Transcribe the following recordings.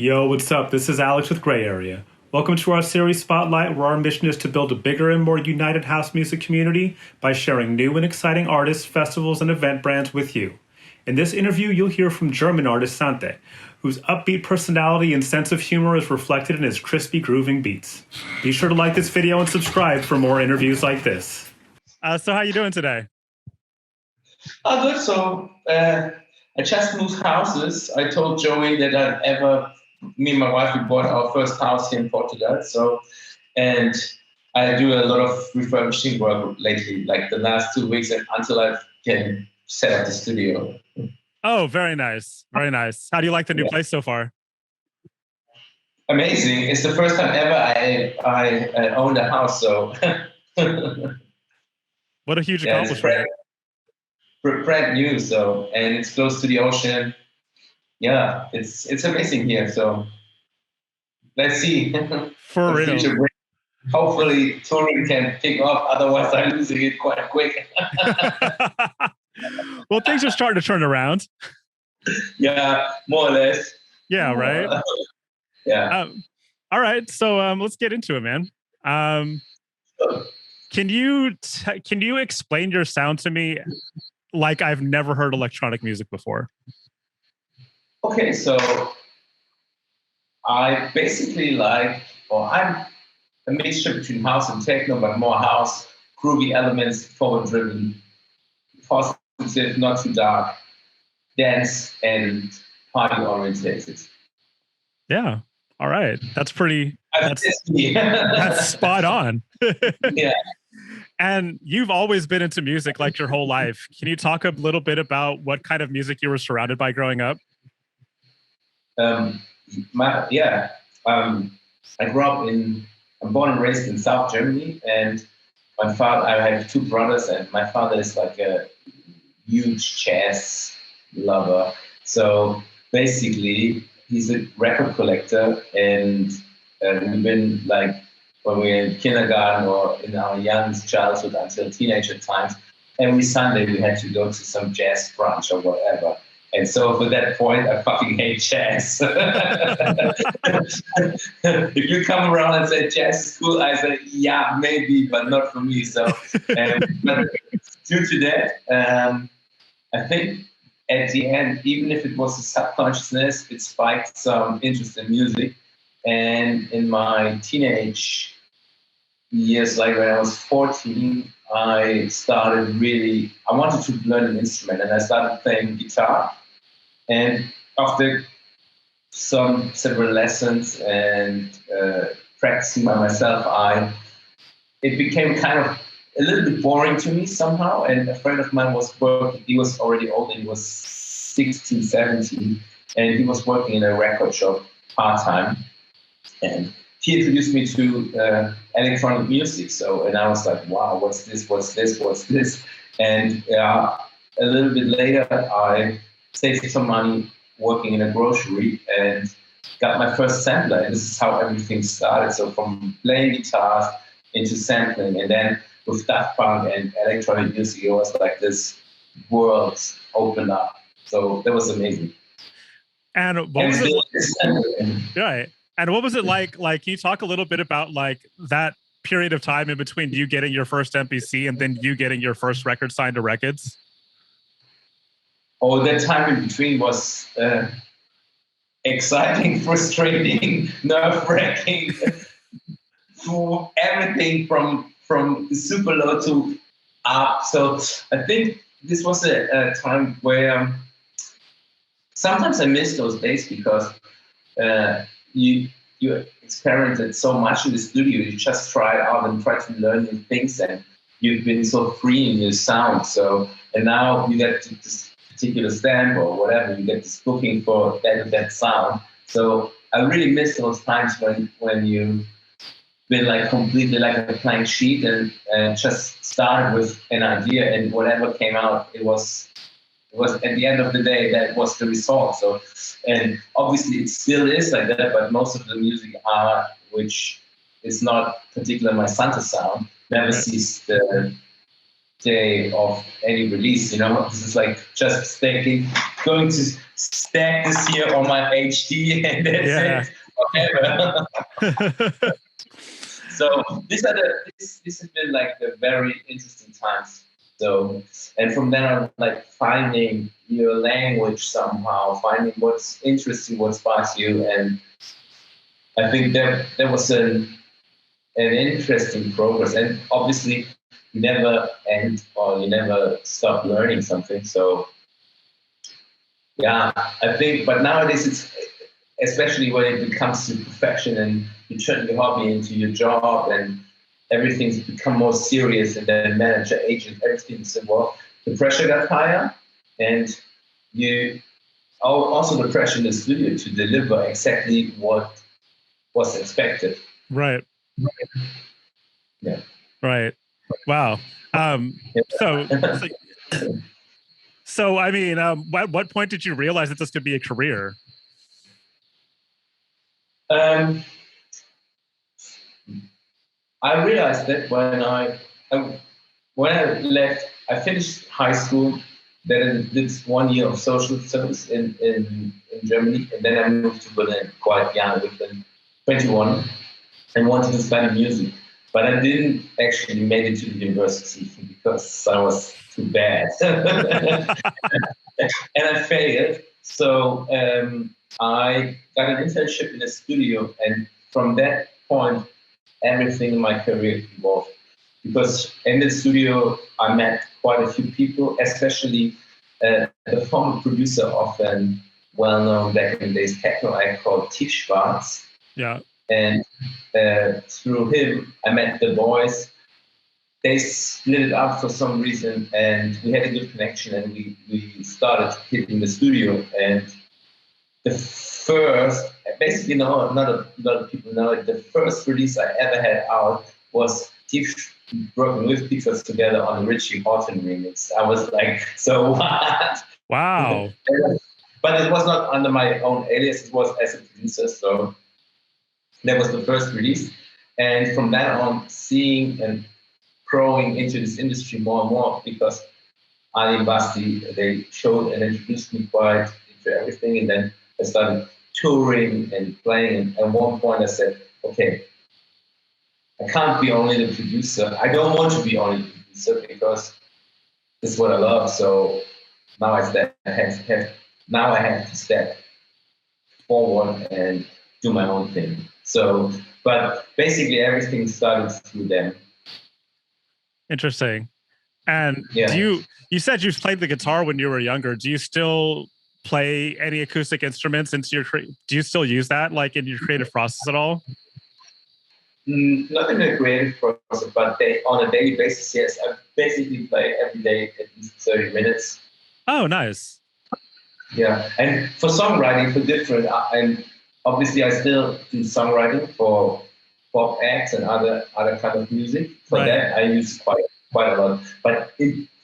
Yo, what's up? This is Alex with Gray Area. Welcome to our series Spotlight, where our mission is to build a bigger and more united house music community by sharing new and exciting artists, festivals, and event brands with you. In this interview, you'll hear from German artist Santé, whose upbeat personality and sense of humor is reflected in his crispy, grooving beats. Be sure to like this video and subscribe for more interviews like this. So how you doing today? Oh, good. I just moved houses. I told Joey that me and my wife, we bought our first house here in Portugal. And I do a lot of refurbishing work lately, like the last 2 weeks until I can set up the studio. Oh, very nice. Very nice. How do you like the new place so far? Amazing. It's the first time ever I owned a house. So what a huge accomplishment. Brand new, and it's close to the ocean. Yeah, it's amazing here. So let's see. For real. Hopefully touring can pick up, otherwise I'm losing it quite quick. Well, things are starting to turn around. Yeah, more or less. Yeah, right? Yeah. All right, so let's get into it, man. Can you explain your sound to me like I've never heard electronic music before? Okay, so I basically I'm a mixture between house and techno, but more house, groovy elements, forward-driven, positive, not too dark, dance, and party-orientated. Yeah. All right. That's spot on. Yeah. And you've always been into music like your whole life. Can you talk a little bit about what kind of music you were surrounded by growing up? I'm born and raised in South Germany, and I have two brothers, and my father is like a huge jazz lover. So basically, he's a record collector, and we've been like, when we were in kindergarten or in our young childhood until teenager times, every Sunday we had to go to some jazz brunch or whatever. And so for that point, I fucking hate jazz. If you come around and say jazz is cool, I say, yeah, maybe, but not for me. So but due to that, I think at the end, even if it was a subconsciousness, it spiked some interest in music. And in my teenage years, like when I was 14, I wanted to learn an instrument, and I started playing guitar. And after several lessons and practicing by myself, it became kind of a little bit boring to me somehow. And a friend of mine was working, he was already old, and he was 16, 17, and he was working in a record shop part-time. And he introduced me to electronic music. And I was like, wow, what's this? And a little bit later, I saved some money working in a grocery and got my first sampler. And this is how everything started. So from playing guitars into sampling, and then with Daft Punk and electronic music, it was like this world opened up. So that was amazing. And what was it? Right. And what was it like? Like, can you talk a little bit about like that period of time in between you getting your first MPC and then you getting your first record signed to Records? Oh, that time in between was exciting, frustrating, nerve-wracking, everything from super low to up. So I think this was a time where sometimes I miss those days because you experimented so much in the studio. You just try out and try to learn new things, and you've been so free in your sound. And now you get this particular stamp or whatever, you get this booking for that sound. So I really miss those times when you've been like completely like a blank sheet and just started with an idea, and whatever came out, it was at the end of the day, that was the result. So, and obviously it still is like that, but most of the music which is not particularly my Santé sound, never ceased day of any release. This is like just going to stack this here on my HD, and that's it forever. So this has been like the very interesting times. So, and from then on, like finding your language somehow, finding what's interesting, what sparks you, and I think that was an interesting progress. And obviously, you never end or you never stop learning something. So, yeah, I think. But nowadays, it's especially when it becomes to perfection and you turn your hobby into your job and everything's become more serious, and then manager, agent, everything's involved. The pressure got higher, and also the pressure in the studio to deliver exactly what was expected. Right. Yeah. Right. Wow. So I mean, at what point did you realize that this could be a career? I realized that when I left, I finished high school. Then I did 1 year of social service in Germany, and then I moved to Berlin quite young, within 21, and wanted to study music. But I didn't actually make it to the university because I was too bad, and I failed. So I got an internship in a studio, and from that point, everything in my career evolved. Because in the studio, I met quite a few people, especially the former producer of a well-known back in the days techno act called Tief Schwarz. Yeah. And through him, I met the boys. They split it up for some reason, and we had a good connection, and we started hitting the studio. And the first, basically, not a lot of people know it, the first release I ever had out was Tief working with Pixels together on the Richie Horton remix. I was like, so what? Wow. But it was not under my own alias, it was as a producer. So that was the first release. And from that on, seeing and growing into this industry more and more, because Ali and Basti, they showed and introduced me quite into everything. And then I started touring and playing. And at one point I said, okay, I can't be only the producer. I don't want to be only the producer because this is what I love. So now I have to step forward and do my own thing. So, but basically everything started through them. Interesting. And yeah. you said you played the guitar when you were younger. Do you still play any acoustic instruments into your do you still use that like in your creative process at all? Not in the creative process, but on a daily basis, yes. I basically play every day at least 30 minutes. Oh, nice. Yeah, and for songwriting, for different, and obviously I still do songwriting for pop acts and other kind of music. For that, I use quite a lot. But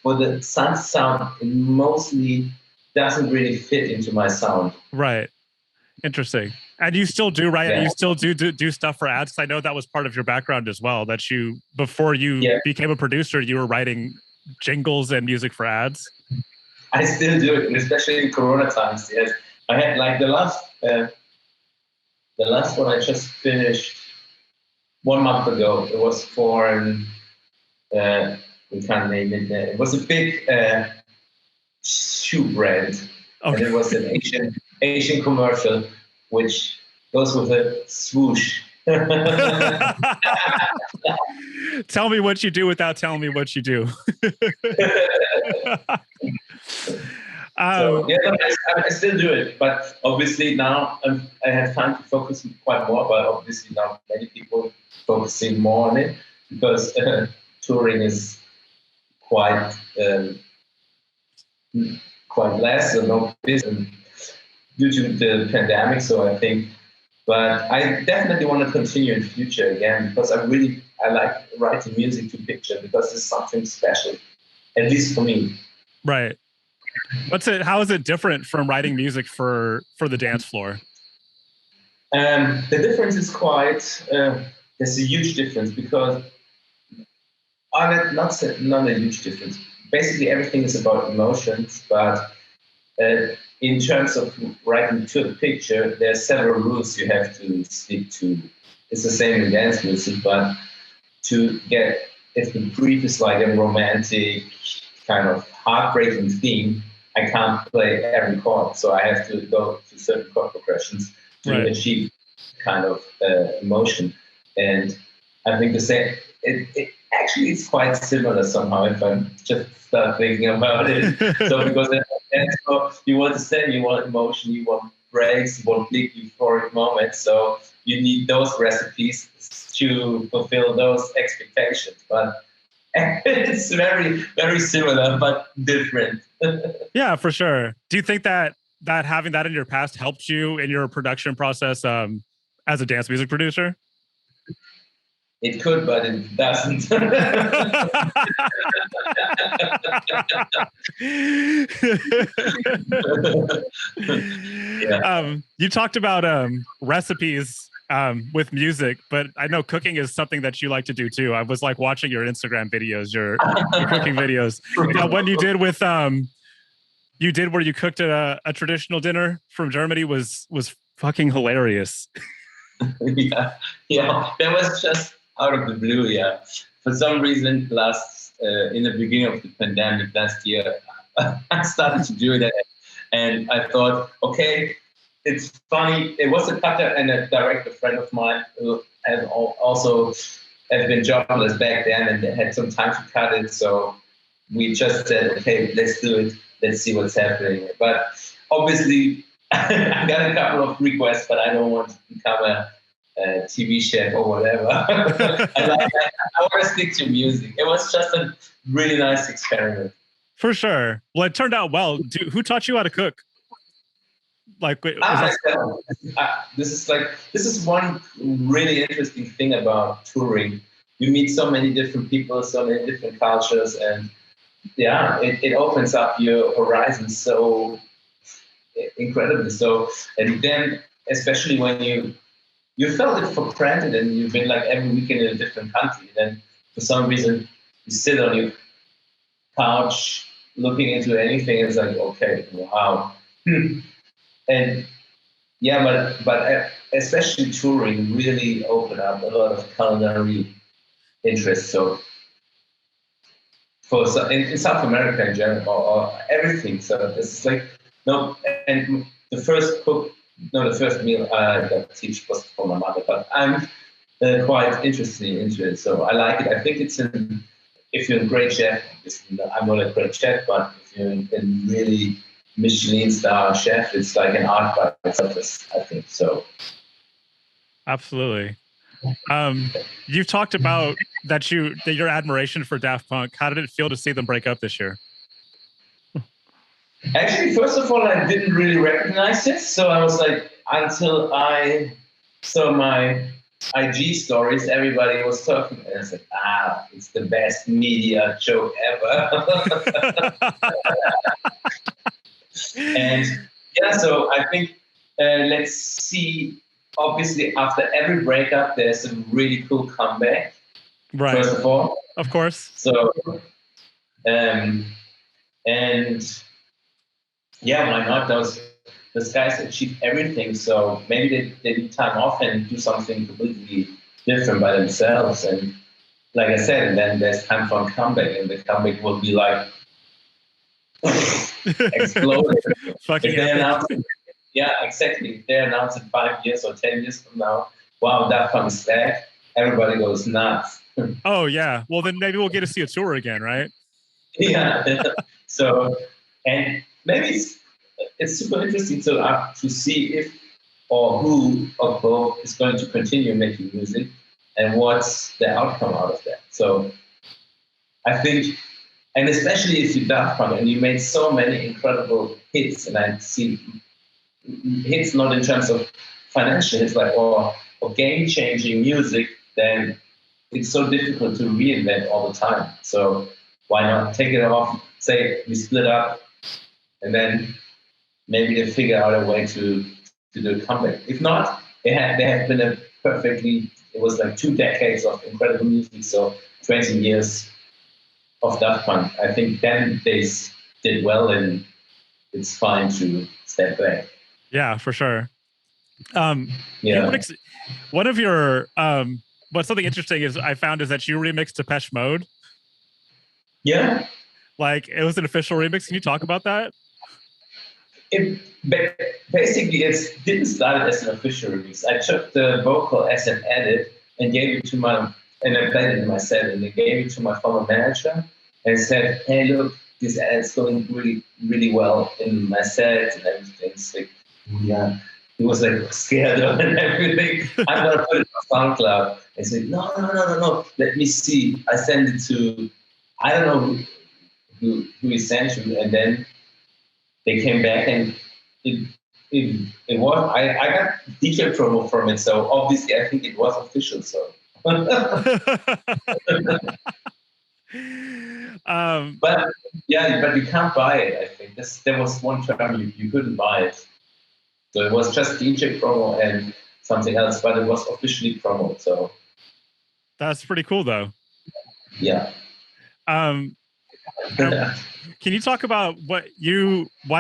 for the sound, it mostly doesn't really fit into my sound. Right. Interesting. And you still do you still do stuff for ads? I know that was part of your background as well, that you, before you became a producer, you were writing jingles and music for ads. I still do it, especially in Corona times. Yes, I had like the last one I just finished 1 month ago. It was for we can't name it. It was a big shoe brand, and it was an Asian commercial, which goes with a swoosh. Tell me what you do without telling me what you do. So, I still do it, but obviously now I have time to focus quite more. But obviously now many people focusing more on it because touring is quite less or no business due to the pandemic. So I think, but I definitely want to continue in the future again because I like writing music to picture because it's something special, at least for me. Right. How is it different from writing music for the dance floor? The difference is there's a huge difference because Not a huge difference. Basically, everything is about emotions, but in terms of writing to a picture, there are several rules you have to stick to. It's the same in dance music, but to get, if the brief is like a romantic kind of heartbreaking theme, I can't play every chord, so I have to go to certain chord progressions to achieve kind of emotion. And I think the same. It actually it's quite similar somehow if I just start thinking about it. So because you want to say you want emotion, you want breaks, you want big euphoric moments. So you need those recipes to fulfill those expectations. But it's very, very similar but different. Yeah, for sure. Do you think that having that in your past helped you in your production process as a dance music producer? It could, but it doesn't. Yeah. You talked about recipes with music, but I know cooking is something that you like to do too. I was like watching your Instagram videos, your cooking videos. Now, when you did with you did where you cooked a traditional dinner from Germany was fucking hilarious. Yeah, that was just out of the blue. Yeah, for some reason, in the beginning of the pandemic last year, I started to do that, and I thought, okay, it's funny. It was a cutter and a director friend of mine who had also had been jobless back then and had some time to cut it. So we just said, okay, let's do it. Let's see what's happening. But obviously, I got a couple of requests, but I don't want to become a TV chef or whatever. I want to stick to music. It was just a really nice experiment. For sure. Well, it turned out well. Who taught you how to cook? Like, this is one really interesting thing about touring. You meet so many different people, so many different cultures, and yeah, it opens up your horizons so incredibly. So, and then especially when you felt it for granted and you've been like every weekend in a different country, then for some reason you sit on your couch looking into anything and it's like, okay, wow. And yeah, but especially touring really opened up a lot of culinary interest. So in South America in general, or everything. So it's like no, and the first meal I got teach was for my mother, but I'm quite interested into it. So I like it. I think if you're a great chef, I'm not a great chef, but if you're a really Michelin star chef, it's like an art by itself, I think. So absolutely. You've talked about that your admiration for Daft Punk. How did it feel to see them break up this year? Actually, first of all, I didn't really recognize it. So I was like, until I saw my IG stories, everybody was talking. And I was like, it's the best media joke ever. And yeah, so I think let's see. Obviously, after every breakup, there's a really cool comeback. Right. First of all, of course. So, and yeah, why not? Those guys achieve everything, so maybe they need time off and do something completely different by themselves. And like I said, then there's time for a comeback, and the comeback will be like exploding. Fucking yeah, exactly. If they announce it 5 years or 10 years from now, wow, that comes back, everybody goes nuts. Oh yeah. Well, then maybe we'll get to see a tour again, right? Yeah. So, and maybe it's super interesting to see if or who of both is going to continue making music and what's the outcome out of that. So I think, and especially if you're Daft Punk and you made so many incredible hits, and I see hits not in terms of financial hits, like or game-changing music, then it's so difficult to reinvent all the time. So why not take it off, say we split up, and then maybe they figure out a way to do a comeback. If not, they have been it was like 2 decades of incredible music, so 20 years of Daft Punk. I think then they did well, and it's fine to step back. Yeah, for sure. Yeah. One of your what's something interesting is I found is that you remixed Depeche Mode. Yeah. Like it was an official remix. Can you talk about that? Basically, it didn't start as an official remix. I took the vocal as an edit and gave it to and I played it in my set, and I gave it to my former manager and said, "Hey, look, this edit's going really, really well in my set and everything." It's like, yeah, he was like scared of it and everything. I'm gonna put it on SoundCloud. I said, no. Let me see. I sent it to, I don't know who he sent to, and then they came back and it was I got DJ promo from it, so obviously I think it was official. So, but you can't buy it. I think there was one term you couldn't buy it, so it was just DJ promo and something else, but it was officially promo. So that's pretty cool, though. Yeah. Can you talk about why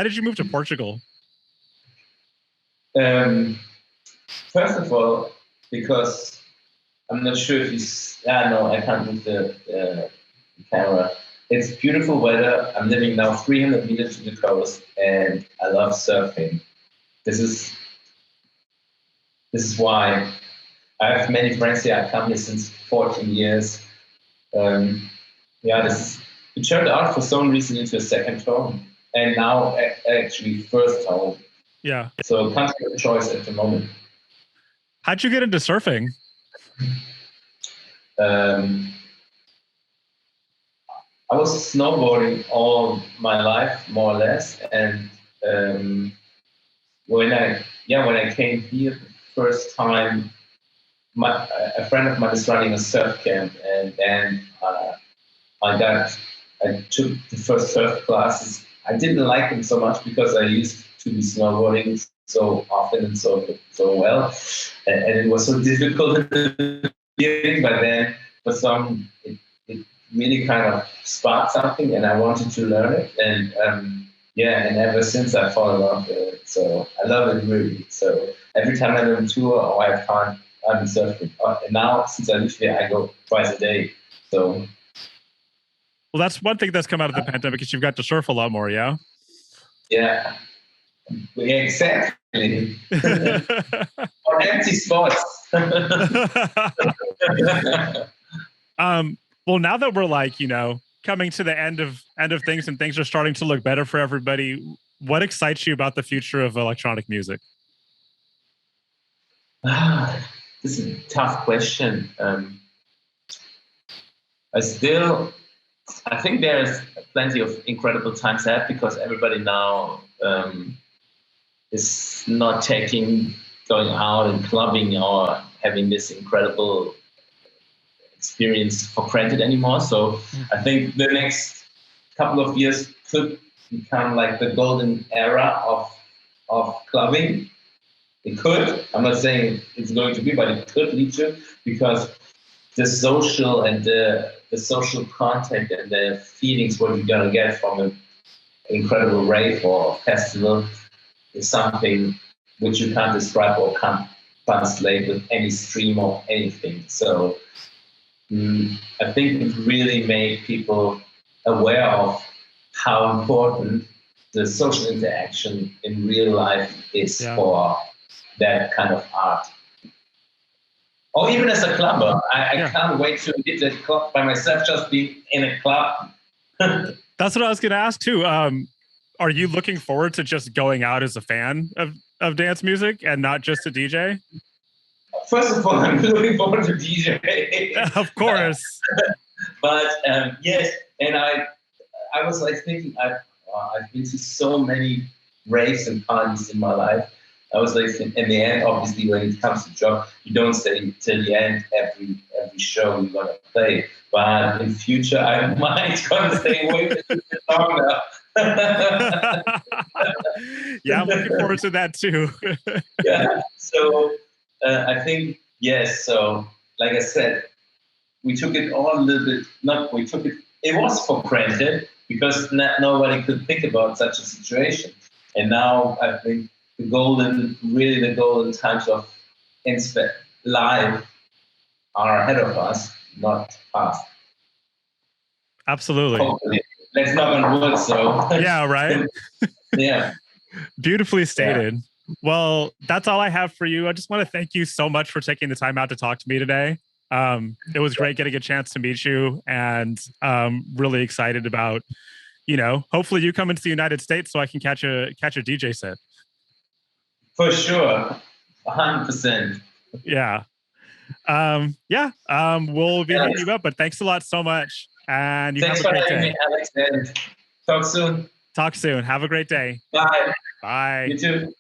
did you move to Portugal? First of all, because I'm not sure if no, I can't move the camera. It's beautiful weather. I'm living now 300 meters to the coast, and I love surfing. This is why I have many friends here. I've come here since 14 years. It turned out for some reason into a second home, and now actually first home. Yeah. So country of choice at the moment. How'd you get into surfing? I was snowboarding all my life, more or less, and when I came here the first time, a friend of mine is running a surf camp, and then I took the first surf classes. I didn't like them so much because I used to be snowboarding so often and so well, and it was so difficult in the beginning. But then for some, it really kind of sparked something, and I wanted to learn it. And and ever since I fall in love with it. So I love it really. So every time I'm on tour or I have time, I'm surfing. And now since I live here, I go twice a day. So. Well, that's one thing that's come out of the pandemic is you've got to surf a lot more, yeah? Yeah, exactly. Or empty spots. Well, now that we're coming to the end of things and things are starting to look better for everybody, what excites you about the future of electronic music? This is a tough question. I think there's plenty of incredible times ahead because everybody now is not going out and clubbing or having this incredible experience for granted anymore. So I think the next couple of years could become like the golden era of clubbing. It could. I'm not saying it's going to be, but it could lead to, because the social and the social contact and the feelings what you're gonna get from an incredible rave or festival is something which you can't describe or can't translate with any stream or anything. So I think it really made people aware of how important the social interaction in real life is for that kind of art. Or even as a clubber, I can't wait to hit that club by myself, just being in a club. That's what I was going to ask too. Are you looking forward to just going out as a fan of dance music and not just a DJ? First of all, I'm looking forward to DJ. Of course. But yes, and I was like thinking, I've been to so many raves and parties in my life. I was like, in the end, obviously, when it comes to job, you don't stay till the end every show you're gonna play. But in future, I might gonna stay away from the longer. Yeah, I'm looking forward to that too. Yeah. So I think yes. So like I said, we took it all a little bit. We took it it was for granted because nobody could think about such a situation. And now I think the golden times of life are ahead of us, not past. Absolutely. Hopefully. Let's knock on wood. So yeah, right. yeah. Beautifully stated. Yeah. Well, that's all I have for you. I just want to thank you so much for taking the time out to talk to me today. It was great getting a chance to meet you, and really excited about, hopefully you come into the United States so I can catch a DJ set. For sure, 100%. Yeah. We'll be hitting you up, but thanks a lot so much. And thanks have a great for having day. me, Alex. And talk soon. Talk soon. Have a great day. Bye. Bye. You too.